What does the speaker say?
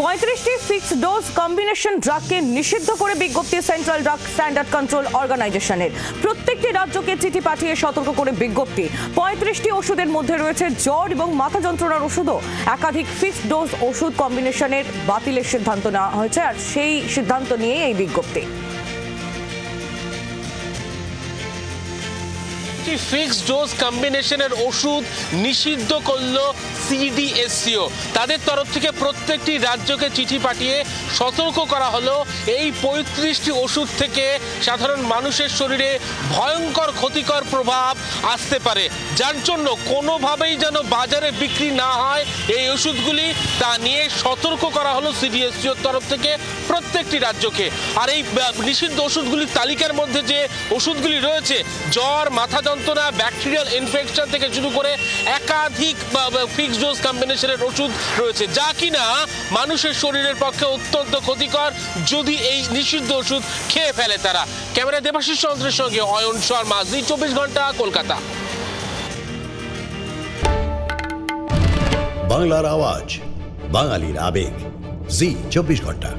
35টি fixed dose combination ড্রাগকে নিষিদ্ধ করে বিজ্ঞপ্তি সেন্ট্রাল ড্রাগ স্ট্যান্ডার্ড কন্ট্রোল অর্গানাইজেশনের। প্রত্যেকটি রাজ্যকে চিঠি পাঠিয়ে সতর্ক করে বিজ্ঞপ্তি। 35টি ওষুধের মধ্যে রয়েছে জ্বর এবং মাথা যন্ত্রণার ওষুধও। একাধিক ফিক্সড ডোজ ওষুধ কম্বিনেশনের বাতিলের সিদ্ধান্ত নেওয়া হয়েছে, আর সেই সিদ্ধান্ত নিয়ে এই বিজ্ঞপ্তি। ফিক্সড ডোজ কম্বিনেশনের ওষুধ নিষিদ্ধ করলো সিডিএসসিও। তাদের তরফ থেকে প্রত্যেকটি রাজ্যকে চিঠি পাঠিয়ে সতর্ক করা হলো এই 35টি ওষুধ থেকে সাধারণ মানুষের শরীরে ভয়ঙ্কর ক্ষতিকর প্রভাব আসতে পারে, যার জন্য কোনোভাবেই যেন বাজারে বিক্রি না হয় এই ওষুধগুলি, তা নিয়ে সতর্ক করা হলো সিডিএসসিওর তরফ থেকে প্রত্যেকটি রাজ্যকে। আর এই নিষিদ্ধ ওষুধগুলির তালিকার মধ্যে যে ওষুধগুলি রয়েছে, জ্বর, মাথা যন্ত্রণা, ব্যাকটেরিয়াল ইনফেকশন থেকে শুরু করে একাধিক ফিক্সড ডোজ কম্বিনেশনের ওষুধ রয়েছে, যা কিনা মানুষের শরীরের পক্ষে অত্যন্ত ক্ষতিকর যদি এই নিষিদ্ধ ওষুধ খেয়ে ফেলে তারা। ক্যামেরা দেবাশিস চন্দ্রের সঙ্গে অয়ন শর্মা, জি 24 ঘন্টা, কলকাতা। বাংলার আওয়াজ, বাঙালির আবেগ, জি 24 ঘন্টা।